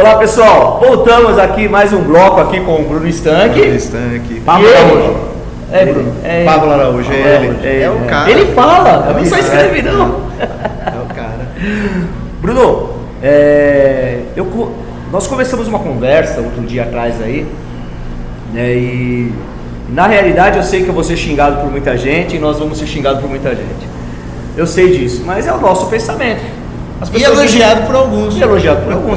Olá pessoal, voltamos aqui mais um bloco aqui com o Bruno Stank. Pablo Araújo. Bruno. Pablo Araújo, é o cara. Ele fala, eu não só escrevi não. É o cara. Bruno, nós começamos uma conversa outro dia atrás aí, né, e na realidade eu sei que eu vou ser xingado por muita gente e nós vamos ser xingados por muita gente. Eu sei disso, mas é o nosso pensamento. E elogiado por alguns.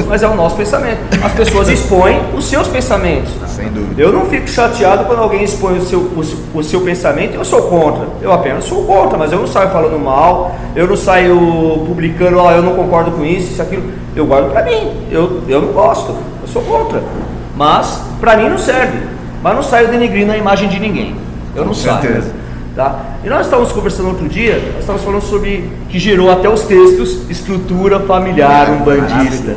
Mas é o nosso pensamento. As pessoas expõem os seus pensamentos. Sem dúvida. Eu não fico chateado quando alguém expõe o seu pensamento. Eu sou contra. Eu apenas sou contra, mas eu não saio falando mal. Eu não saio publicando, eu não concordo com isso, aquilo. Eu guardo pra mim. Eu não gosto. Eu sou contra. Mas pra mim não serve. Mas não saio denegrindo a imagem de ninguém. Eu não saio. Certeza. Tá? E nós estávamos conversando outro dia, nós estávamos falando sobre que gerou até os textos estrutura familiar umbandista.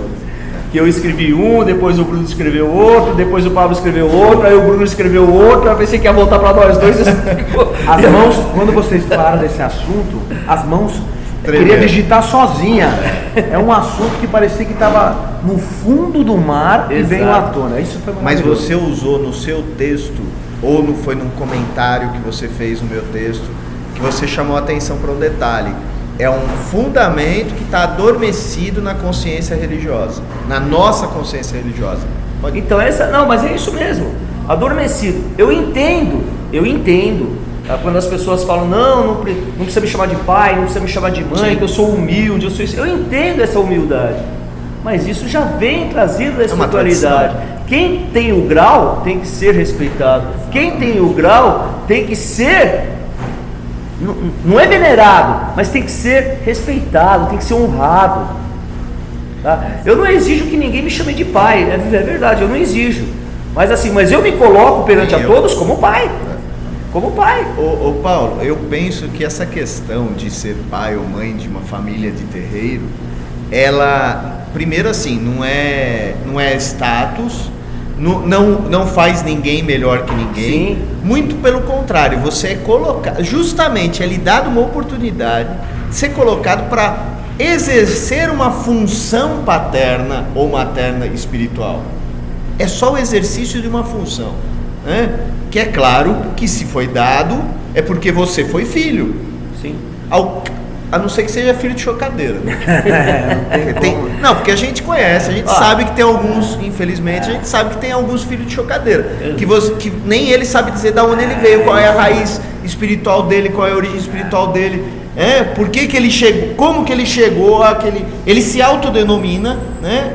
Que eu escrevi um, depois o Bruno escreveu outro, depois o Pablo escreveu outro, aí o Bruno escreveu outro, aí pensei que ia voltar para nós dois. As mãos, quando vocês falaram desse assunto, as mãos queria digitar sozinha. É um assunto que parecia que estava no fundo do mar. Exato. E veio à tona. Isso foi maravilhoso. Mas você usou no seu texto, ou não foi num comentário que você fez no meu texto, que você chamou a atenção para um detalhe. É um fundamento que está adormecido na consciência religiosa, na nossa consciência religiosa. Então mas é isso mesmo, adormecido. Eu entendo, tá? Quando as pessoas falam, não precisa me chamar de pai, não precisa me chamar de mãe, que eu sou humilde, eu entendo essa humildade, mas isso já vem trazido da espiritualidade. Quem tem o grau tem que ser respeitado. Quem tem o grau tem que ser, não é venerado, mas tem que ser respeitado, tem que ser honrado. Tá? Eu não exijo que ninguém me chame de pai, é verdade, eu não exijo. Mas eu me coloco perante a todos como pai. Como pai. Ô Paulo, eu penso que essa questão de ser pai ou mãe de uma família de terreiro, ela, primeiro assim, não é status, não faz ninguém melhor que ninguém. Sim. Muito pelo contrário, você é colocado, justamente é lhe dado uma oportunidade de ser colocado para exercer uma função paterna ou materna espiritual. É só o exercício de uma função, né? Que é claro que se foi dado é porque você foi filho. Sim. A não ser que seja filho de chocadeira, né? Não, porque a gente conhece, a gente sabe que tem alguns, infelizmente, a gente sabe que tem alguns filhos de chocadeira, que nem ele sabe dizer de onde ele veio, qual é a raiz espiritual dele, qual é a origem espiritual dele, por que ele chegou, como que ele chegou àquele, ele se autodenomina, né?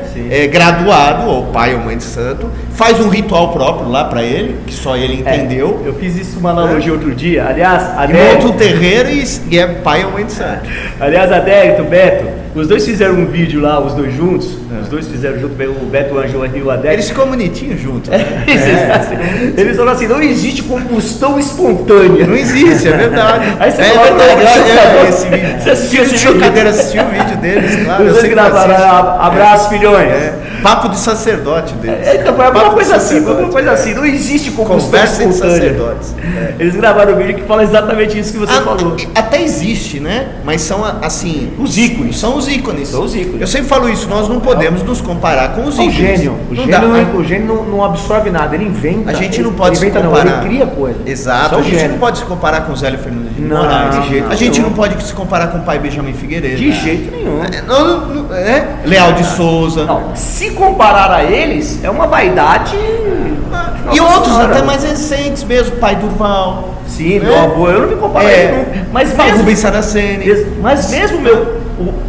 Graduado, ou pai ou mãe de santo, faz um ritual próprio lá para ele, que só ele entendeu. Eu fiz isso uma analogia outro dia, aliás, monta um terreiro e é pai ou mãe de santo. Aliás, Adérito, Beto, os dois fizeram um vídeo lá, os dois juntos, os dois fizeram junto, o Beto Anjo e o Adérito. Eles ficam bonitinhos juntos. Eles falaram assim, não existe combustão espontânea. Não existe, é verdade. Aí você verdade, esse vídeo. Você assistiu esse chocadeira, assistiu o vídeo deles, claro. Vocês gravaram, abraço, filhões. Papo de sacerdote deles. Então foi alguma coisa assim, não existe combustão espontânea. Eles gravaram um vídeo que fala exatamente isso que você falou. Até existe, né? Mas são assim, os ícones. São os ícones. Eu sempre falo isso, nós não podemos nos comparar com os ícones. O gênio não absorve nada, ele inventa. A gente não pode se comparar. Ele cria coisa. Exato, a gente não pode se comparar com o Zélio Fernando de Moraes. A gente não pode se comparar com o pai Benjamin Figueiredo. De jeito nenhum. Leal de Souza. Não, se comparar a eles, é uma vaidade. E outros até mais recentes mesmo, pai Durval. Sim, meu avô, eu não me comparo a ele. Mas mesmo Rubens Saraceni. Mas mesmo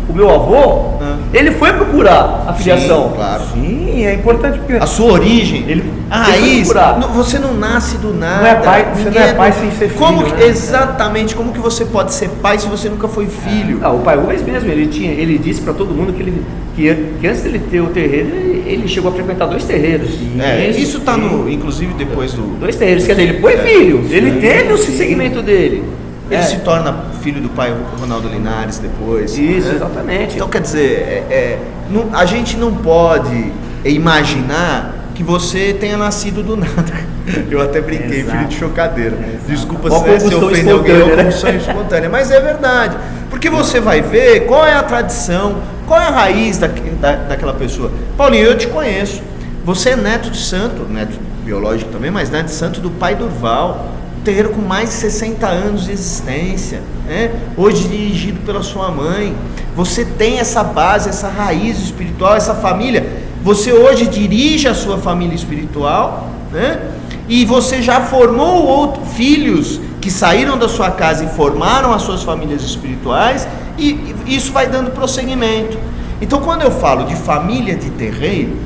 o meu avô, ele foi procurar a filiação. Sim, claro. Sim, é importante porque a sua origem. Ele foi procurar. Você não nasce do nada. Não é pai, você não é pai sem ser filho. Né? Exatamente, como que você pode ser pai se você nunca foi filho? O pai Rubens mesmo, ele disse para todo mundo que antes dele ter o terreiro, ele chegou a frequentar 2 terreiros. Isso está inclusive depois do... 2 terreiros, quer dizer, ele foi filho, ele teve o segmento dele. Ele se torna filho do pai Ronaldo Linares depois. Isso, exatamente. Então, quer dizer, a gente não pode imaginar que você tenha nascido do nada. Eu até brinquei, filho de chocadeira. Desculpa se ofender alguém, é uma combustão espontânea, mas é verdade. Porque você vai ver qual é a tradição, qual é a raiz daquela pessoa. Paulinho, eu te conheço. Você é neto de santo, neto biológico também, mas neto de santo do pai Durval, um terreiro com mais de 60 anos de existência, né? Hoje dirigido pela sua mãe. Você tem essa base, essa raiz espiritual, essa família. Você hoje dirige a sua família espiritual, né? E você já formou filhos que saíram da sua casa e formaram as suas famílias espirituais, e isso vai dando prosseguimento. Então, quando eu falo de família de terreiro,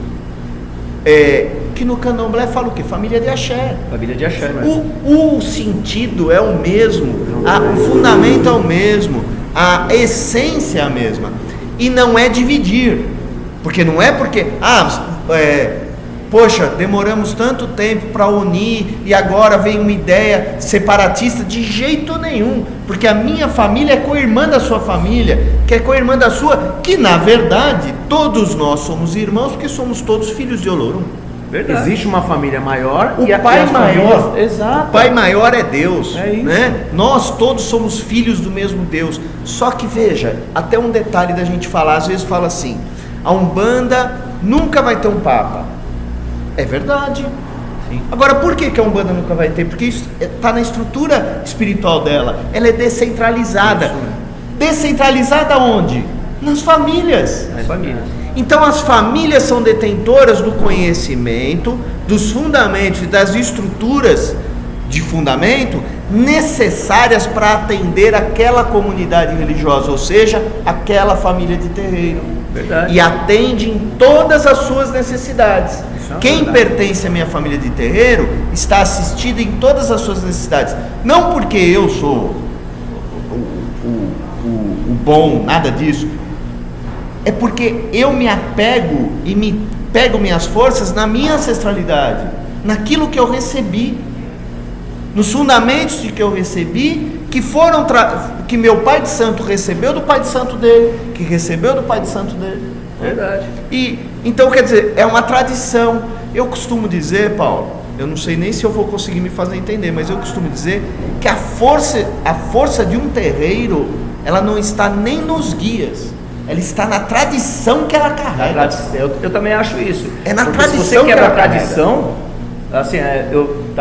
que no candomblé fala o quê? Família de axé. Família de axé, né? O sentido é o mesmo, o fundamento é o mesmo, a essência é a mesma. E não é dividir, porque não é porque, poxa, demoramos tanto tempo para unir e agora vem uma ideia separatista. De jeito nenhum, porque a minha família é co-irmã da sua família, que é co-irmã da sua, que na verdade todos nós somos irmãos, porque somos todos filhos de Olorum. Verdade. Existe uma família maior o pai maior. Exato. O pai maior é Deus, é isso. Né? Nós todos somos filhos do mesmo Deus. Só que veja, até um detalhe da gente falar, às vezes fala assim: a Umbanda nunca vai ter um papa. É verdade. Sim. Agora, por que a Umbanda nunca vai ter? Porque isso está na estrutura espiritual dela. Ela é descentralizada. Isso. Descentralizada onde? Nas famílias. Nas famílias. Então as famílias são detentoras do conhecimento, dos fundamentos e das estruturas de fundamento necessárias para atender aquela comunidade religiosa, ou seja, aquela família de terreiro. Verdade. E atende em todas as suas necessidades. Quem pertence à minha família de terreiro está assistido em todas as suas necessidades. Não porque eu sou o bom, nada disso. É porque eu me apego e me pego minhas forças na minha ancestralidade, naquilo que eu recebi, nos fundamentos de que eu recebi, que foram que meu pai de santo recebeu do pai de santo dele, que recebeu do pai de santo dele. Verdade. E então, quer dizer, é uma tradição. Eu costumo dizer, Paulo, eu não sei nem se eu vou conseguir me fazer entender, mas eu costumo dizer que a força de um terreiro, ela não está nem nos guias. Ela está na tradição que ela carrega. Eu também acho isso. É na porque tradição. Se você quebra a tradição, assim,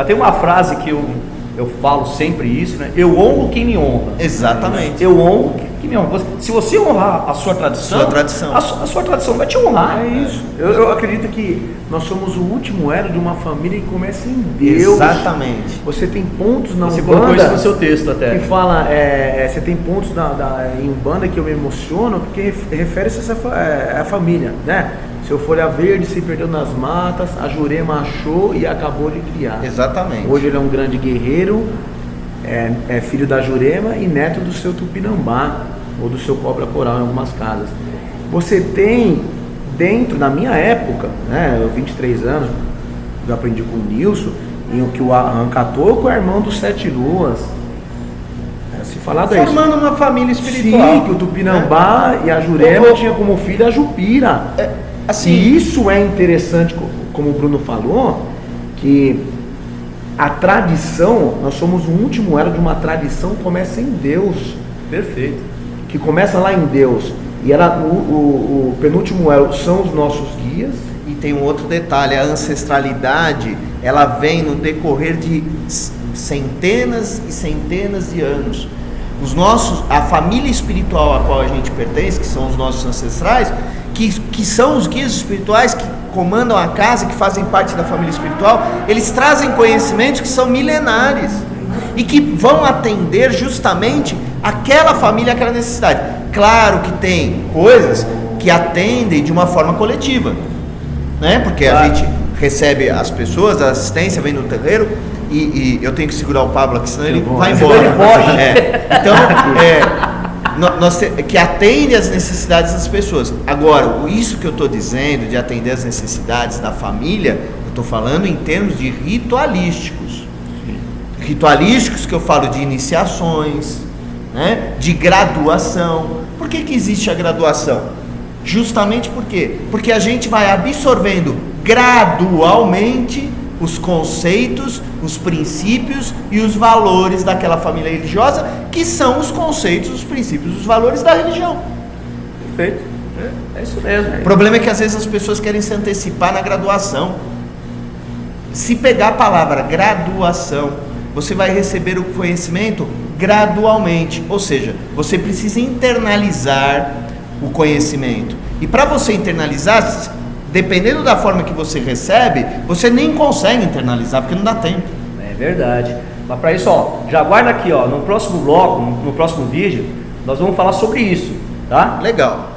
tem uma frase que eu falo sempre isso, né? Eu honro quem me honra. Exatamente. Eu honro quem me honra. Se você honrar a sua tradição, a sua tradição vai te honrar. É isso. Eu acredito que nós somos o último elo de uma família que começa em Deus. Exatamente. Você tem pontos na Umbanda. Você colocou isso no seu texto até. Que fala, você tem pontos em Umbanda que eu me emociono, porque refere-se a família, né? Seu folha verde se perdeu nas matas, a Jurema achou e acabou de criar. Exatamente. Hoje ele é um grande guerreiro, é filho da Jurema e neto do seu Tupinambá, ou do seu Cobra Coral em algumas casas. Você tem dentro, na minha época, né, eu 23 anos, eu aprendi com o Nilson, em que o Arrancatoco é irmão dos Sete Luas. Se falar daí. Formando uma família espiritual. Sim, que o Tupinambá e a Jurema tinha como filha a Jupira. Assim, e isso é interessante, como o Bruno falou, que a tradição, nós somos o último elo de uma tradição que começa em Deus. Perfeito. Que começa lá em Deus. E o penúltimo elo são os nossos guias. E tem um outro detalhe, a ancestralidade, ela vem no decorrer de centenas e centenas de anos. A família espiritual a qual a gente pertence, que são os nossos ancestrais, que são os guias espirituais que comandam a casa, que fazem parte da família espiritual, eles trazem conhecimentos que são milenares e que vão atender justamente aquela família, aquela necessidade. Claro que tem coisas que atendem de uma forma coletiva, né? Porque a gente recebe as pessoas, a assistência vem no terreiro e eu tenho que segurar o Pablo aqui, senão ele vai embora. Ele foge. Então, que atende às necessidades das pessoas. Agora, isso que eu estou dizendo de atender às necessidades da família, eu estou falando em termos de ritualísticos. Ritualísticos que eu falo de iniciações, né? De graduação. Por que existe a graduação? Justamente por quê? Porque a gente vai absorvendo gradualmente os conceitos, os princípios e os valores daquela família religiosa, que são os conceitos, os princípios, os valores da religião. Perfeito. É isso mesmo. O problema é que às vezes as pessoas querem se antecipar na graduação. Se pegar a palavra graduação, você vai receber o conhecimento gradualmente, ou seja, você precisa internalizar o conhecimento. E para você internalizar, dependendo da forma que você recebe, você nem consegue internalizar, porque não dá tempo. É verdade. Mas para isso, ó, já aguarda aqui, ó, no próximo bloco, no próximo vídeo, nós vamos falar sobre isso, tá? Legal.